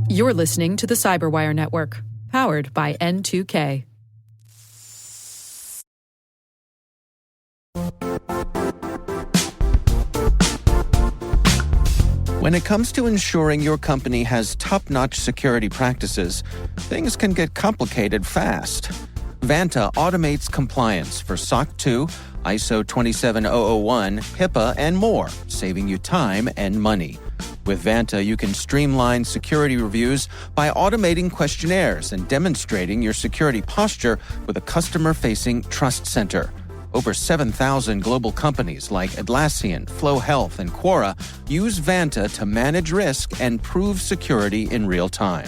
You're listening to the Cyberwire Network, powered by N2K. When it comes to ensuring your company has top-notch security practices, things can get complicated fast. Vanta automates compliance for SOC 2, ISO 27001, HIPAA, and more, saving you time and money. With Vanta, you can streamline security reviews by automating questionnaires and demonstrating your security posture with a customer-facing trust center. Over 7,000 global companies like Atlassian, Flow Health, and Quora use Vanta to manage risk and prove security in real time.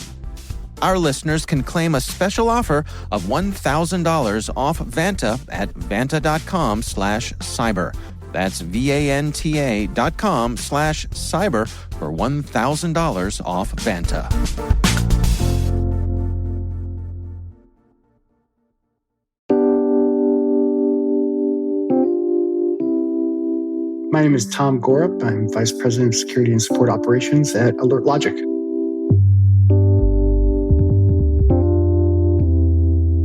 Our listeners can claim a special offer of $1,000 off Vanta at vanta.com/cyber. That's VANTA.com/cyber for $1,000 off Vanta. My name is Tom Gorup. I'm Vice President of Security and Support Operations at AlertLogic.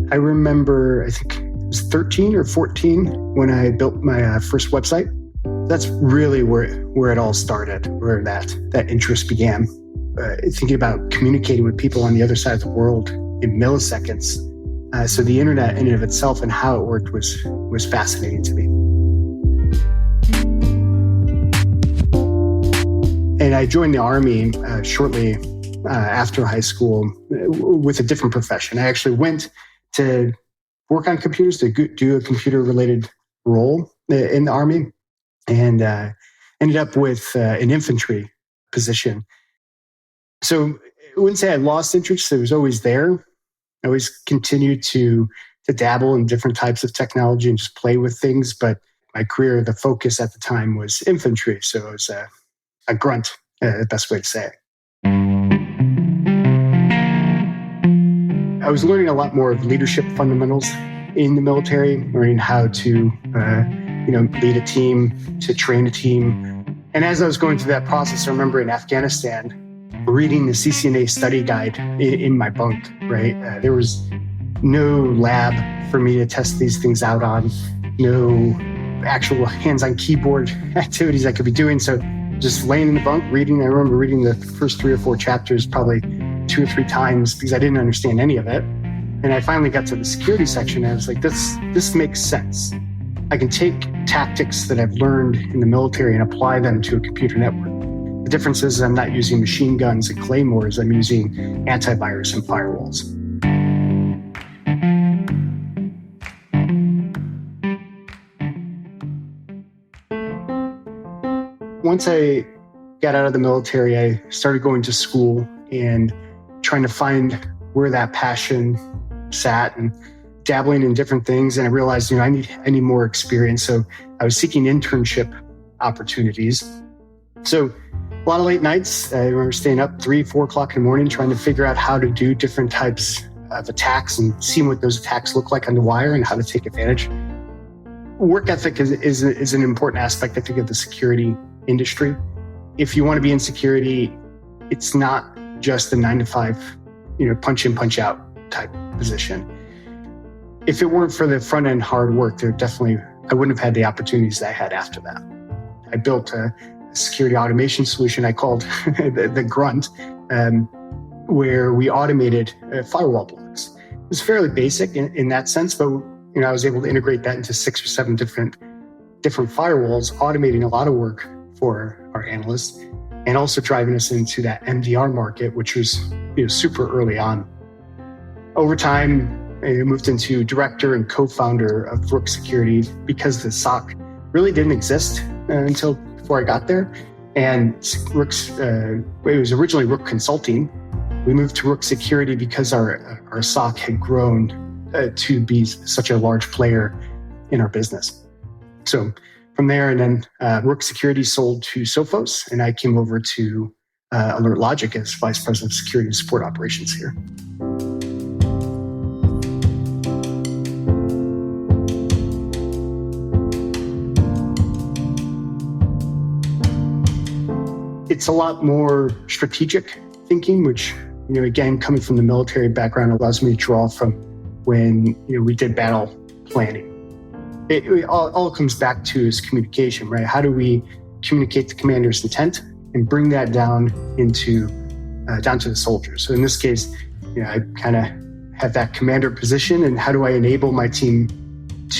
I remember, I think it was 13 or 14 when I built my first website. That's really where it all started, where that interest began. Thinking about communicating with people on the other side of the world in milliseconds. So the internet in and of itself and how it worked was fascinating to me. And I joined the Army shortly after high school with a different profession. I actually went to work on computers, to do a computer-related role in the Army, and ended up with an infantry position. So I wouldn't say I lost interest. It was always there. I always continued to dabble in different types of technology and just play with things. But my career, the focus at the time was infantry. So it was a grunt, the best way to say it. I was learning a lot more of leadership fundamentals in the military, learning how to lead a team, to train a team. And as I was going through that process, I remember in Afghanistan, reading the CCNA study guide in my bunk, right? There was no lab for me to test these things out on, no actual hands-on keyboard activities I could be doing. So just laying in the bunk, reading. I remember reading the first 3 or 4 chapters probably 2 or 3 times because I didn't understand any of it. And I finally got to the security section and I was like, this makes sense. I can take tactics that I've learned in the military and apply them to a computer network. The difference is I'm not using machine guns and claymores. I'm using antivirus and firewalls. Once I got out of the military, I started going to school and trying to find where that passion sat and dabbling in different things. And I realized, I need more experience. So I was seeking internship opportunities. So a lot of late nights, I remember staying up 3, 4 o'clock in the morning, trying to figure out how to do different types of attacks and seeing what those attacks look like on the wire and how to take advantage. Work ethic is an important aspect, I think, of the security industry. If you want to be in security, it's not just a 9-to-5, punch in, punch out type position. If it weren't for the front end hard work, I wouldn't have had the opportunities that I had after that. I built a security automation solution I called the Grunt, where we automated firewall blocks. It was fairly basic in that sense, but I was able to integrate that into 6 or 7 different firewalls, automating a lot of work for our analysts, and also driving us into that MDR market, which was super early on. Over time, I moved into director and co-founder of Rook Security because the SOC really didn't exist until before I got there. And it was originally Rook Consulting. We moved to Rook Security because our SOC had grown to be such a large player in our business. So from there, and then Rook Security sold to Sophos, and I came over to AlertLogic as Vice President of Security and Support Operations here. it's a lot more strategic thinking, which, again, coming from the military background, allows me to draw from when, we did battle planning. It all comes back to is communication, right? How do we communicate the commander's intent and bring that down to the soldiers? So in this case, I kind of have that commander position, and how do I enable my team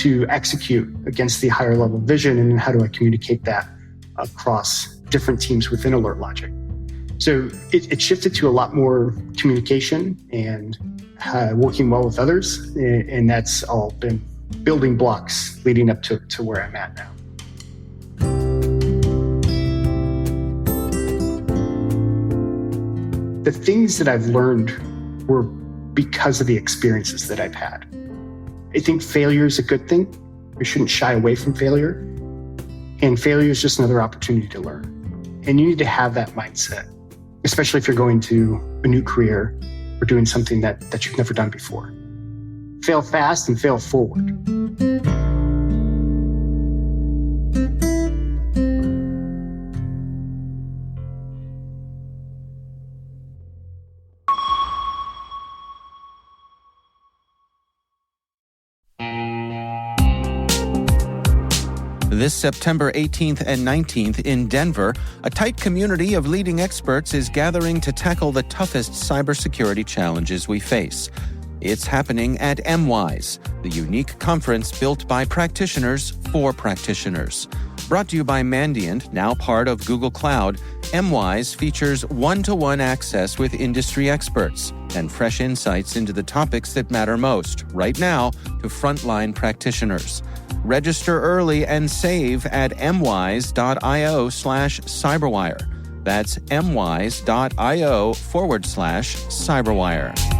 to execute against the higher level vision, and how do I communicate that across different teams within Alert Logic? So it shifted to a lot more communication and working well with others, and that's all been building blocks leading up to where I'm at now. The things that I've learned were because of the experiences that I've had. I think failure is a good thing. We shouldn't shy away from failure. And failure is just another opportunity to learn. And you need to have that mindset, especially if you're going to a new career or doing something that you've never done before. Fail fast and fail forward. This September 18th and 19th in Denver, a tight community of leading experts is gathering to tackle the toughest cybersecurity challenges we face. It's happening at MWise, the unique conference built by practitioners for practitioners. Brought to you by Mandiant, now part of Google Cloud, MWise features one-to-one access with industry experts and fresh insights into the topics that matter most, right now, to frontline practitioners. Register early and save at mwise.io/cyberwire. That's mwise.io/cyberwire.